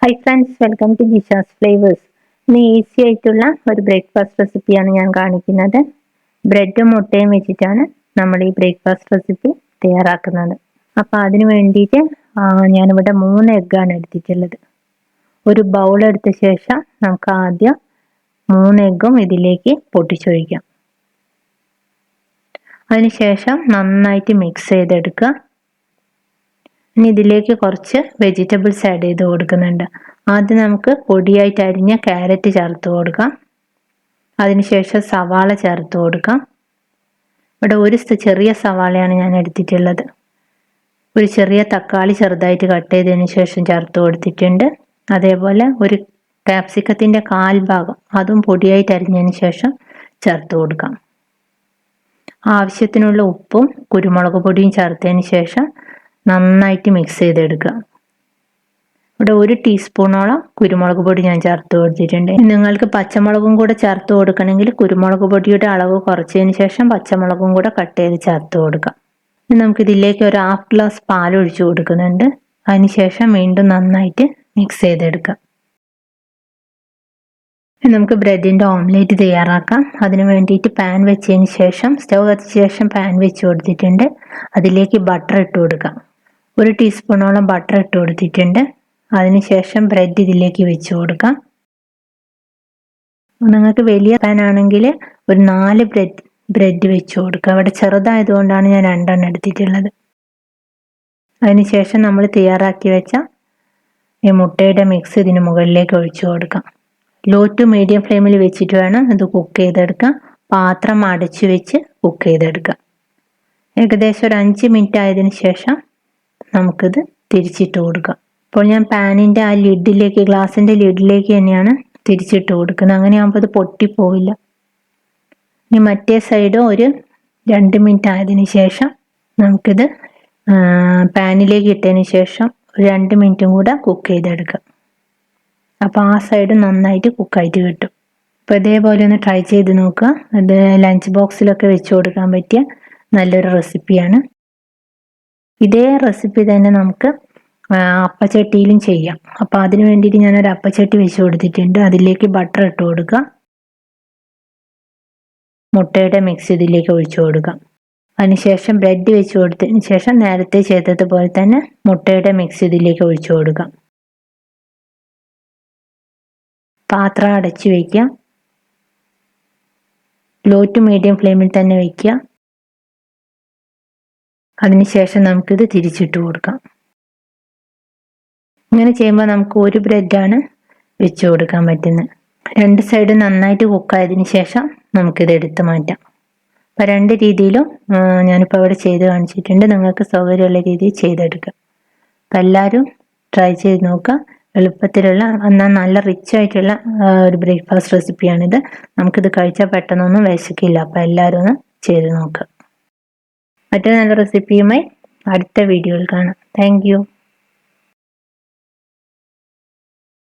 High friends, welcome to Jisha's flavours. ഇന്ന് easy ആയിട്ടുള്ള ഒരു ബ്രേക്ക്ഫാസ്റ്റ് റെസിപ്പിയാണ് ഞാൻ കാണിക്കുന്നത്. ബ്രെഡും മുട്ടയും വെച്ചിട്ടാണ് നമ്മൾ ഈ ബ്രേക്ക്ഫാസ്റ്റ് റെസിപ്പി തയ്യാറാക്കുന്നത്. അപ്പോൾ അതിന് വേണ്ടിയിട്ട് ഞാനിവിടെ 3 എഗ്ഗാണ് എടുത്തിട്ടുള്ളത്. ഒരു ബൗൾ എടുത്ത ശേഷം നമുക്ക് ആദ്യം 3 എഗ്ഗും ഇതിലേക്ക് പൊട്ടിച്ചൊഴിക്കാം. അതിനുശേഷം നന്നായിട്ട് മിക്സ് ചെയ്തെടുക്കുക. ഇനി ഇതിലേക്ക് കുറച്ച് വെജിറ്റബിൾസ് ആഡ് ചെയ്ത് കൊടുക്കുന്നുണ്ട്. ആദ്യം നമുക്ക് പൊടിയായിട്ട് അരിഞ്ഞ ക്യാരറ്റ് ചേർത്ത് കൊടുക്കാം. അതിനുശേഷം സവാള ചേർത്ത് കൊടുക്കാം. ഇവിടെ ഒരു ചെറിയ സവാളയാണ് ഞാൻ എടുത്തിട്ടുള്ളത്. ഒരു ചെറിയ തക്കാളി ചെറുതായിട്ട് കട്ട് ചെയ്തതിന് ശേഷം ചേർത്ത് കൊടുത്തിട്ടുണ്ട്. അതേപോലെ ഒരു ക്യാപ്സിക്കത്തിൻ്റെ 1/4 ഭാഗം അതും പൊടിയായിട്ട് അരിഞ്ഞതിന് ശേഷം ചേർത്ത് കൊടുക്കാം. ആവശ്യത്തിനുള്ള ഉപ്പും കുരുമുളക് പൊടിയും ചേർത്തതിന് ശേഷം നന്നായിട്ട് മിക്സ് ചെയ്തെടുക്കുക. ഇവിടെ 1 ടീസ്പൂണോളം കുരുമുളക് പൊടി ഞാൻ ചേർത്ത് കൊടുത്തിട്ടുണ്ട്. നിങ്ങൾക്ക് പച്ചമുളകും കൂടെ ചേർത്ത് കൊടുക്കണമെങ്കിൽ കുരുമുളക് പൊടിയുടെ അളവ് കുറച്ചതിന് ശേഷം പച്ചമുളകും കൂടെ കട്ട് ചെയ്ത് ചേർത്ത് കൊടുക്കാം. ഇനി നമുക്കിതിലേക്ക് ഒരു 1/2 ഗ്ലാസ് പാൽ ഒഴിച്ചു കൊടുക്കുന്നുണ്ട്. അതിനുശേഷം വീണ്ടും നന്നായിട്ട് മിക്സ് ചെയ്തെടുക്കാം. നമുക്ക് ബ്രെഡിൻ്റെ ഓംലേറ്റ് തയ്യാറാക്കാം. അതിന് വേണ്ടിയിട്ട് പാൻ വെച്ചതിന് ശേഷം സ്റ്റവ് കത്തിച്ച ശേഷം പാൻ വെച്ച് കൊടുത്തിട്ടുണ്ട്. അതിലേക്ക് ബട്ടർ ഇട്ട് കൊടുക്കാം. 1 ടീസ്പൂണോളം ബട്ടർ ഇട്ട് കൊടുത്തിട്ടുണ്ട്. അതിനുശേഷം ബ്രെഡ് ഇതിലേക്ക് വെച്ച് കൊടുക്കാം. നിങ്ങൾക്ക് വലിയ പാൻ ആണെങ്കിൽ ഒരു 4 ബ്രെഡ് വെച്ച് കൊടുക്കുക. അവിടെ ചെറുതായതുകൊണ്ടാണ് ഞാൻ 2 എണ്ണം എടുത്തിട്ടുള്ളത്. അതിനുശേഷം നമ്മൾ തയ്യാറാക്കി വെച്ച ഈ മുട്ടയുടെ മിക്സ് ഇതിന് മുകളിലേക്ക് ഒഴിച്ചു കൊടുക്കാം. ലോ ടു മീഡിയം ഫ്ലെയിമിൽ വെച്ചിട്ട് വേണം ഇത് കുക്ക് ചെയ്തെടുക്കാം. പാത്രം അടച്ചു വെച്ച് കുക്ക് ചെയ്തെടുക്കാം. ഏകദേശം ഒരു 5 മിനിറ്റ് ആയതിനു ശേഷം നമുക്കിത് തിരിച്ചിട്ട് കൊടുക്കാം. ഇപ്പോൾ ഞാൻ പാനിൻ്റെ ആ ലിഡിലേക്ക്, ഗ്ലാസിൻ്റെ ലിഡിലേക്ക് തന്നെയാണ് തിരിച്ചിട്ട് കൊടുക്കുന്നത്. അങ്ങനെയാകുമ്പോൾ ഇത് പൊട്ടിപ്പോവില്ല. ഇനി മറ്റേ സൈഡ് ഒരു 2 മിനിറ്റ് ആയതിനു ശേഷം നമുക്കിത് പാനിലേക്ക് ഇട്ടതിന് ശേഷം ഒരു 2 മിനിറ്റും കൂടെ കുക്ക് ചെയ്തെടുക്കാം. അപ്പോൾ ആ സൈഡ് നന്നായിട്ട് കുക്കായിട്ട് കിട്ടും. അപ്പോൾ ഇതേപോലെ ഒന്ന് ട്രൈ ചെയ്ത് നോക്കുക. ഇത് ലഞ്ച് ബോക്സിലൊക്കെ വെച്ച് കൊടുക്കാൻ പറ്റിയ നല്ലൊരു റെസിപ്പിയാണ്. ഇതേ റെസിപ്പി തന്നെ നമുക്ക് അപ്പച്ചട്ടിയിലും ചെയ്യാം. അപ്പോൾ അതിന് വേണ്ടിയിട്ട് ഞാനൊരു അപ്പച്ചട്ടി വെച്ച് കൊടുത്തിട്ടുണ്ട്. അതിലേക്ക് ബട്ടർ ഇട്ട് കൊടുക്കുക. മുട്ടയുടെ മിക്സ് ഇതിലേക്ക് ഒഴിച്ചു കൊടുക്കാം. അതിനുശേഷം ബ്രെഡ് വെച്ച് കൊടുത്തതിന് ശേഷം നേരത്തെ ചെയ്തതുപോലെ തന്നെ മുട്ടയുടെ മിക്സ് ഇതിലേക്ക് ഒഴിച്ചു കൊടുക്കാം. പാത്രം അടച്ചു വയ്ക്കുക. ലോ ടു മീഡിയം ഫ്ലെയിമിൽ തന്നെ വയ്ക്കുക. അതിനുശേഷം നമുക്കിത് തിരിച്ചിട്ട് കൊടുക്കാം. ഇങ്ങനെ ചെയ്യുമ്പോൾ നമുക്ക് ഒരു ബ്രെഡാണ് വെച്ച് കൊടുക്കാൻ പറ്റുന്നത്. 2 സൈഡ് നന്നായിട്ട് കുക്കായതിനു ശേഷം നമുക്കിത് എടുത്ത് മാറ്റാം. അപ്പോൾ 2 രീതിയിലും ഞാനിപ്പോൾ ഇവിടെ ചെയ്ത് കാണിച്ചിട്ടുണ്ട്. നിങ്ങൾക്ക് സൗകര്യമുള്ള രീതിയിൽ ചെയ്തെടുക്കാം. അപ്പോൾ എല്ലാവരും ട്രൈ ചെയ്ത് നോക്കുക. എളുപ്പത്തിലുള്ള എന്നാൽ നല്ല റിച്ച് ആയിട്ടുള്ള ഒരു ബ്രേക്ക്ഫാസ്റ്റ് റെസിപ്പിയാണിത്. നമുക്കിത് കഴിച്ചാൽ പെട്ടെന്നൊന്നും വിശക്കില്ല. അപ്പോൾ എല്ലാവരും ഒന്ന് ചെയ്ത് നോക്കുക. മറ്റൊരു നല്ല റെസിപ്പിയുമായി അടുത്ത വീഡിയോയിൽ കാണാം. Thank you.